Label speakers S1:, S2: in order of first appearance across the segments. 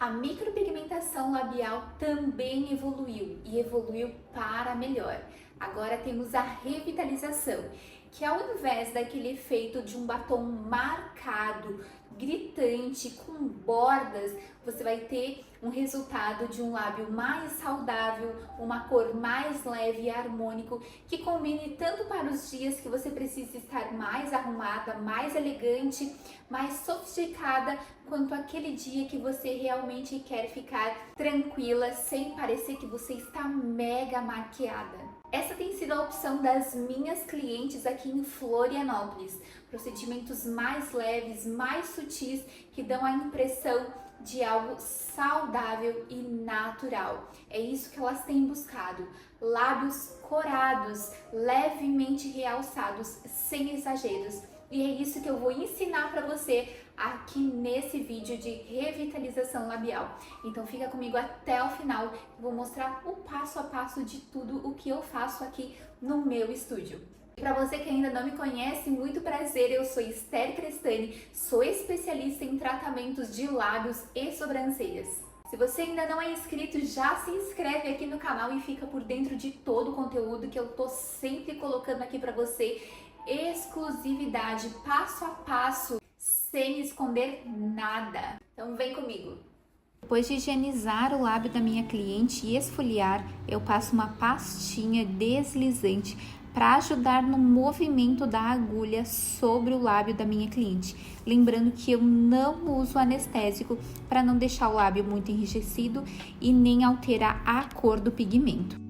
S1: A micropigmentação labial também evoluiu e evoluiu para melhor. Agora temos a revitalização, que ao invés daquele efeito de um batom marcado, gritante, com bordas, você vai ter um resultado de um lábio mais saudável, uma cor mais leve e harmônico, que combine tanto para os dias que você precisa estar mais arrumada, mais elegante, mais sofisticada, quanto aquele dia que você realmente quer ficar tranquila, sem parecer que você está mega maquiada. Essa tem sido a opção das minhas clientes aqui em Florianópolis. Procedimentos mais leves, mais sutis, que dão a impressão de algo saudável e natural. É isso que elas têm buscado. Lábios corados, levemente realçados, sem exageros. E é isso que eu vou ensinar para você aqui nesse vídeo de revitalização labial. Então fica comigo até o final, eu vou mostrar o passo a passo de tudo o que eu faço aqui no meu estúdio. Para você que ainda não me conhece, muito prazer, eu sou Esther Crestani, sou especialista em tratamentos de lábios e sobrancelhas. Se você ainda não é inscrito, já se inscreve aqui no canal e fica por dentro de todo o conteúdo que eu tô sempre colocando aqui para você. Exclusividade, passo a passo, sem esconder nada. Então vem comigo. Depois de higienizar o lábio da minha cliente e esfoliar, eu passo uma pastinha deslizante para ajudar no movimento da agulha sobre o lábio da minha cliente. Lembrando que eu não uso anestésico para não deixar o lábio muito enrijecido e nem alterar a cor do pigmento.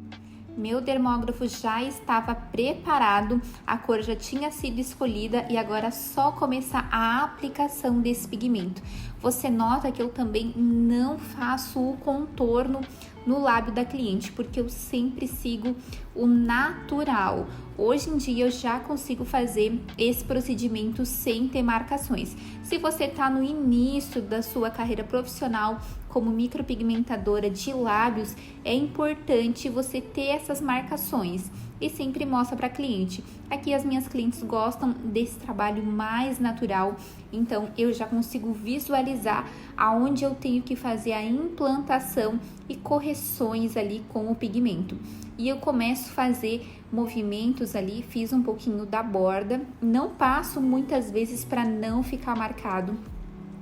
S1: Meu dermógrafo já estava preparado, a cor já tinha sido escolhida e agora é só começar a aplicação desse pigmento. Você nota que eu também não faço o contorno no lábio da cliente, porque eu sempre sigo o natural. Hoje em dia eu já consigo fazer esse procedimento sem ter marcações. Se você está no início da sua carreira profissional como micropigmentadora de lábios, é importante você ter essas marcações e sempre mostra para a cliente. Aqui as minhas clientes gostam desse trabalho mais natural, então eu já consigo visualizar aonde eu tenho que fazer a implantação e correções ali com o pigmento. E eu começo a fazer movimentos ali, fiz um pouquinho da borda, não passo muitas vezes para não ficar marcado.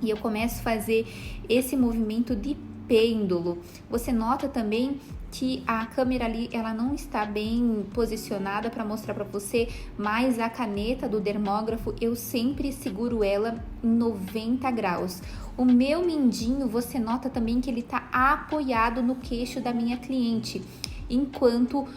S1: E eu começo a fazer esse movimento de pêndulo. Você nota também que a câmera ali, ela não está bem posicionada para mostrar para você, mas a caneta do dermógrafo, eu sempre seguro ela em 90 graus. O meu mindinho, você nota também que ele está apoiado no queixo da minha cliente, enquanto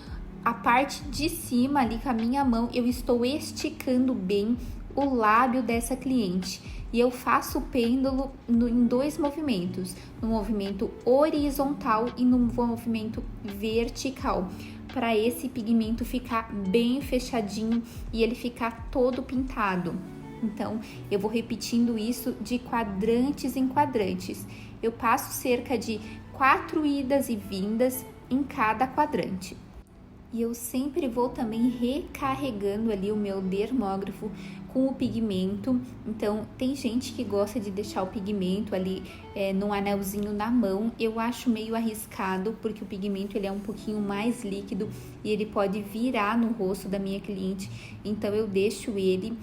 S1: a parte de cima ali com a minha mão, eu estou esticando bem o lábio dessa cliente. E eu faço o pêndulo em dois movimentos, no movimento horizontal e no movimento vertical, para esse pigmento ficar bem fechadinho e ele ficar todo pintado. Então, eu vou repetindo isso de quadrantes em quadrantes. Eu passo cerca de 4 idas e vindas em cada quadrante. E eu sempre vou também recarregando ali o meu dermógrafo com o pigmento. Então, tem gente que gosta de deixar o pigmento ali num anelzinho na mão. Eu acho meio arriscado, porque o pigmento ele é um pouquinho mais líquido e ele pode virar no rosto da minha cliente. Então, eu deixo ele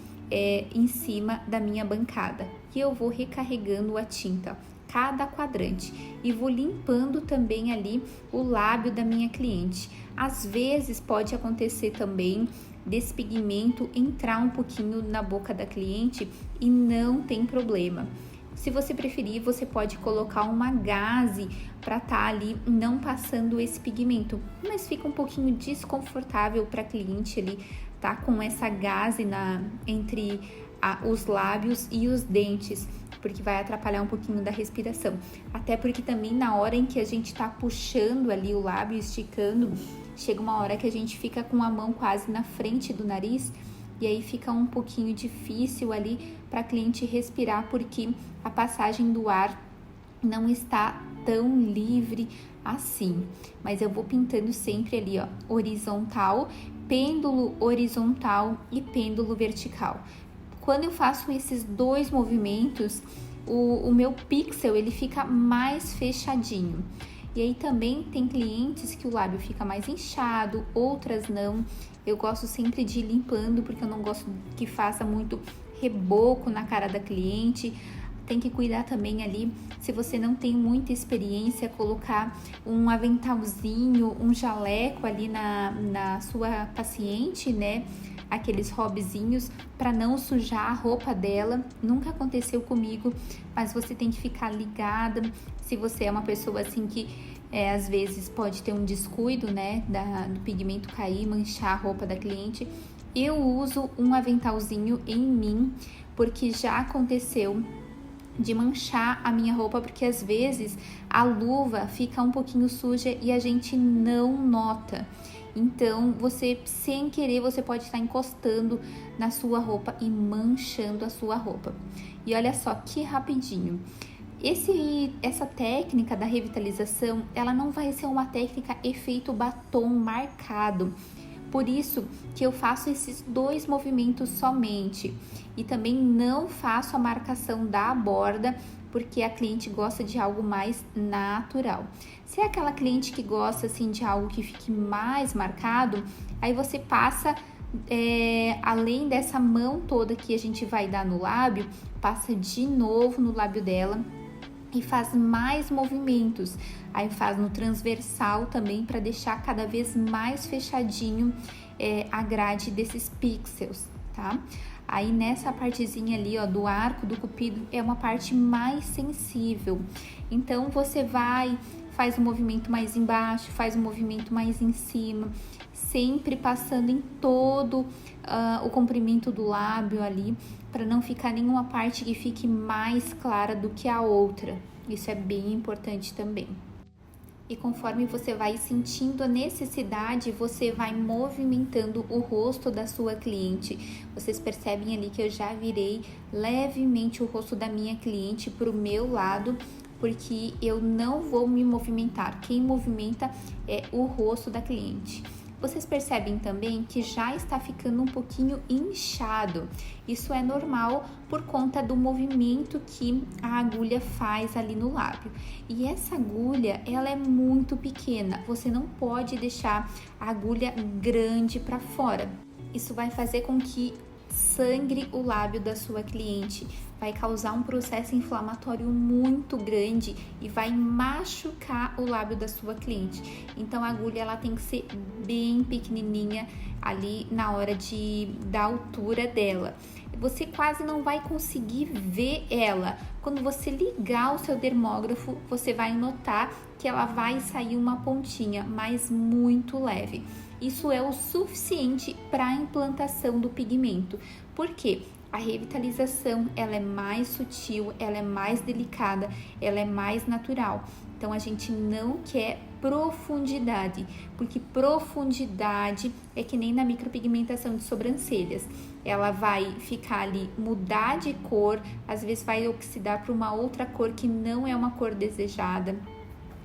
S1: em cima da minha bancada. E eu vou recarregando a tinta, cada quadrante, e vou limpando também ali o lábio da minha cliente. Às vezes pode acontecer também desse pigmento entrar um pouquinho na boca da cliente e não tem problema. Se você preferir, você pode colocar uma gaze para estar ali não passando esse pigmento, mas fica um pouquinho desconfortável para a cliente ali tá com essa gaze entre os lábios e os dentes, porque vai atrapalhar um pouquinho da respiração. Até porque também na hora em que a gente tá puxando ali o lábio, esticando, chega uma hora que a gente fica com a mão quase na frente do nariz e aí fica um pouquinho difícil ali para a cliente respirar, porque a passagem do ar não está tão livre assim. Mas eu vou pintando sempre ali, ó, horizontal, pêndulo horizontal e pêndulo vertical. Quando eu faço esses dois movimentos, o meu pixel ele fica mais fechadinho. E aí também tem clientes que o lábio fica mais inchado, outras não. Eu gosto sempre de ir limpando, porque eu não gosto que faça muito reboco na cara da cliente. Tem que cuidar também ali, se você não tem muita experiência, colocar um aventalzinho, um jaleco ali na sua paciente, né? Aqueles hobbyzinhos para não sujar a roupa dela. Nunca aconteceu comigo, mas você tem que ficar ligada. Se você é uma pessoa assim que às vezes pode ter um descuido, né? Do pigmento cair, manchar a roupa da cliente. Eu uso um aventalzinho em mim, porque já aconteceu de manchar a minha roupa, porque às vezes a luva fica um pouquinho suja e a gente não nota. Então, você, sem querer, você pode estar encostando na sua roupa e manchando a sua roupa. E olha só que rapidinho. Essa técnica da revitalização, ela não vai ser uma técnica efeito batom marcado. Por isso que eu faço esses 2 movimentos somente. E também não faço a marcação da borda, porque a cliente gosta de algo mais natural. Se é aquela cliente que gosta assim de algo que fique mais marcado, aí você passa, além dessa mão toda que a gente vai dar no lábio, passa de novo no lábio dela e faz mais movimentos. Aí faz no transversal também, para deixar cada vez mais fechadinho a grade desses pixels, tá? Aí nessa partezinha ali, ó, do arco do cupido, é uma parte mais sensível. Então você faz um movimento mais embaixo, faz um movimento mais em cima, sempre passando em todo o comprimento do lábio ali, para não ficar nenhuma parte que fique mais clara do que a outra. Isso é bem importante também. E conforme você vai sentindo a necessidade, você vai movimentando o rosto da sua cliente. Vocês percebem ali que eu já virei levemente o rosto da minha cliente para o meu lado, porque eu não vou me movimentar. Quem movimenta é o rosto da cliente. Vocês percebem também que já está ficando um pouquinho inchado. Isso é normal por conta do movimento que a agulha faz ali no lábio. E essa agulha, ela é muito pequena. Você não pode deixar a agulha grande para fora. Isso vai fazer com que sangre o lábio da sua cliente, vai causar um processo inflamatório muito grande e vai machucar o lábio da sua cliente. Então a agulha ela tem que ser bem pequenininha ali na hora da altura dela. Você quase não vai conseguir ver ela. Quando você ligar o seu dermógrafo, você vai notar que ela vai sair uma pontinha, mas muito leve. Isso é o suficiente para a implantação do pigmento. Por quê? A revitalização, ela é mais sutil, ela é mais delicada, ela é mais natural. Então, a gente não quer profundidade, porque profundidade é que nem na micropigmentação de sobrancelhas. Ela vai ficar ali, mudar de cor, às vezes vai oxidar para uma outra cor que não é uma cor desejada.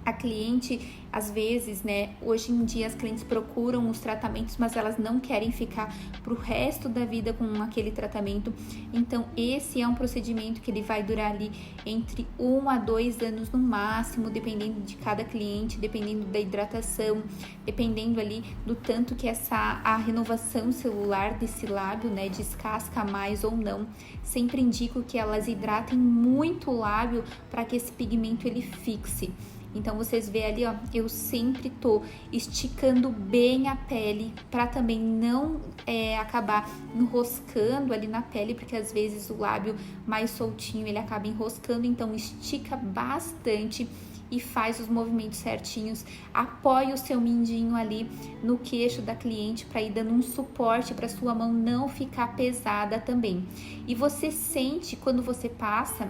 S1: A cliente, às vezes, né, hoje em dia as clientes procuram os tratamentos, mas elas não querem ficar pro resto da vida com aquele tratamento. Então, esse é um procedimento que ele vai durar ali entre 1 a 2 anos no máximo, dependendo de cada cliente, dependendo da hidratação, dependendo ali do tanto que a renovação celular desse lábio, né, descasca mais ou não. Sempre indico que elas hidratem muito o lábio para que esse pigmento ele fixe. Então, vocês veem ali, ó, eu sempre tô esticando bem a pele para também não acabar enroscando ali na pele, porque às vezes o lábio mais soltinho ele acaba enroscando. Então, estica bastante e faz os movimentos certinhos. Apoie o seu mindinho ali no queixo da cliente para ir dando um suporte para sua mão não ficar pesada também. E você sente quando você passa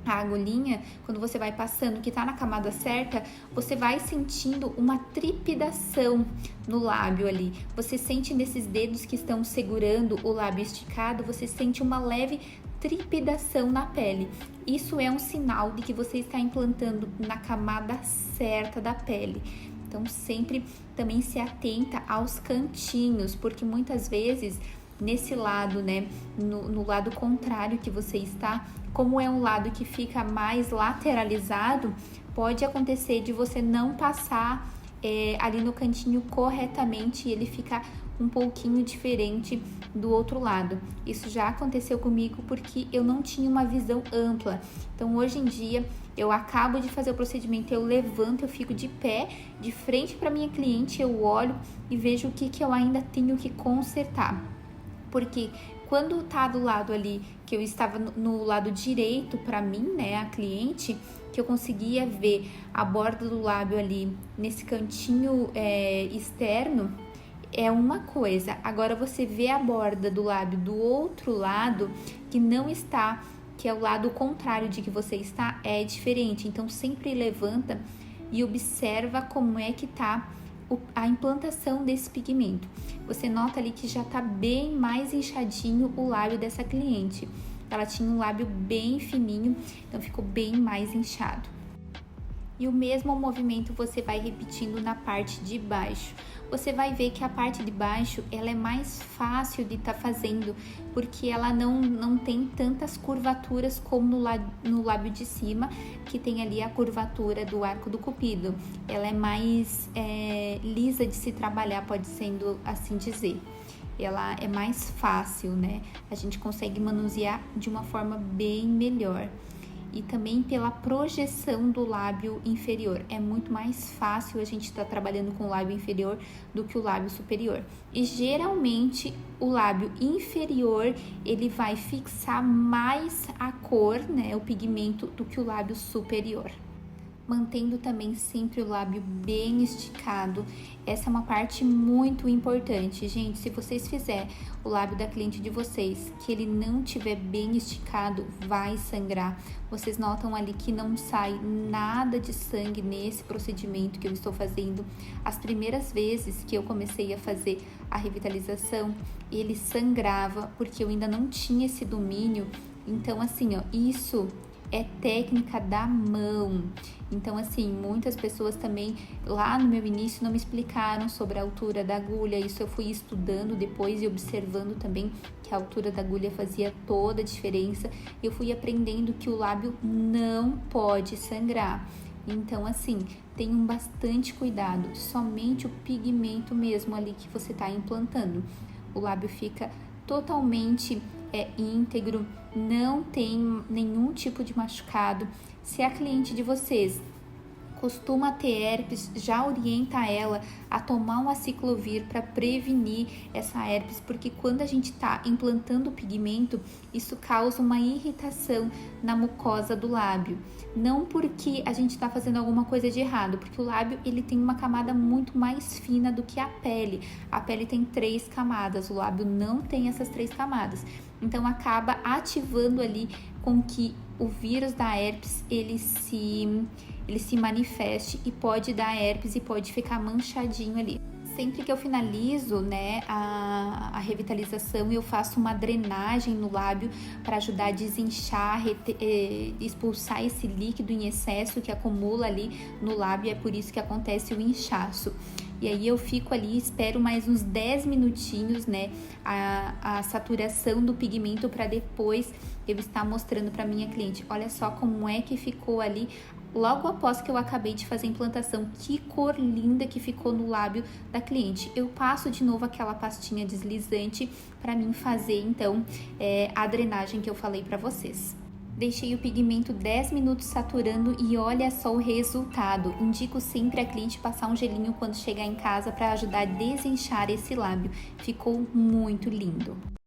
S1: a agulhinha, quando você vai passando, que tá na camada certa, você vai sentindo uma trepidação no lábio ali. Você sente nesses dedos que estão segurando o lábio esticado, você sente uma leve trepidação na pele. Isso é um sinal de que você está implantando na camada certa da pele. Então, sempre também se atenta aos cantinhos, porque muitas vezes nesse lado, né, no lado contrário que você está, como é um lado que fica mais lateralizado, pode acontecer de você não passar ali no cantinho corretamente e ele ficar um pouquinho diferente do outro lado. Isso já aconteceu comigo porque eu não tinha uma visão ampla. Então, hoje em dia, eu acabo de fazer o procedimento, eu levanto, eu fico de pé, de frente para minha cliente, eu olho e vejo o que eu ainda tenho que consertar. Porque quando tá do lado ali, que eu estava no lado direito para mim, né, a cliente, que eu conseguia ver a borda do lábio ali nesse cantinho externo, é uma coisa. Agora você vê a borda do lábio do outro lado, que não está, que é o lado contrário de que você está, é diferente. Então sempre levanta e observa como é que tá a implantação desse pigmento. Você nota ali que já tá bem mais inchadinho o lábio dessa cliente. Ela tinha um lábio bem fininho, então ficou bem mais inchado. E o mesmo movimento você vai repetindo na parte de baixo. Você vai ver que a parte de baixo ela é mais fácil de estar fazendo, porque ela não tem tantas curvaturas como no lábio de cima, que tem ali a curvatura do arco do cupido. Ela é mais lisa de se trabalhar, pode sendo assim dizer. Ela é mais fácil, né? A gente consegue manusear de uma forma bem melhor. E também pela projeção do lábio inferior. É muito mais fácil a gente estar trabalhando com o lábio inferior do que o lábio superior. E geralmente o lábio inferior, ele vai fixar mais a cor, né, o pigmento, do que o lábio superior. Mantendo também sempre o lábio bem esticado. Essa é uma parte muito importante, gente. Se vocês fizerem o lábio da cliente de vocês, que ele não tiver bem esticado, vai sangrar. Vocês notam ali que não sai nada de sangue nesse procedimento que eu estou fazendo. As primeiras vezes que eu comecei a fazer a revitalização, ele sangrava, porque eu ainda não tinha esse domínio. Então, assim, ó, isso é técnica da mão. Então, assim, muitas pessoas também lá no meu início não me explicaram sobre a altura da agulha. Isso eu fui estudando depois e observando também que a altura da agulha fazia toda a diferença. Eu fui aprendendo que o lábio não pode sangrar. Então, assim, tenham bastante cuidado. Somente o pigmento mesmo ali que você está implantando. O lábio fica totalmente íntegro, não tem nenhum tipo de machucado. Se a cliente de vocês costuma ter herpes, já orienta ela a tomar um aciclovir para prevenir essa herpes, porque quando a gente está implantando o pigmento, isso causa uma irritação na mucosa do lábio. Não porque a gente está fazendo alguma coisa de errado, porque o lábio ele tem uma camada muito mais fina do que a pele. A pele tem 3 camadas, o lábio não tem essas 3 camadas. Então acaba ativando ali com que o vírus da herpes ele se manifeste e pode dar herpes e pode ficar manchadinho ali. Sempre que eu finalizo, né, a revitalização, eu faço uma drenagem no lábio para ajudar a desinchar, expulsar esse líquido em excesso que acumula ali no lábio, é por isso que acontece o inchaço. E aí eu fico ali, espero mais uns 10 minutinhos, né, a saturação do pigmento para depois eu estar mostrando para minha cliente. Olha só como é que ficou ali logo após que eu acabei de fazer a implantação. Que cor linda que ficou no lábio da cliente. Eu passo de novo aquela pastinha deslizante para mim fazer então a drenagem que eu falei para vocês. Deixei o pigmento 10 minutos saturando e olha só o resultado. Indico sempre a cliente passar um gelinho quando chegar em casa para ajudar a desinchar esse lábio. Ficou muito lindo.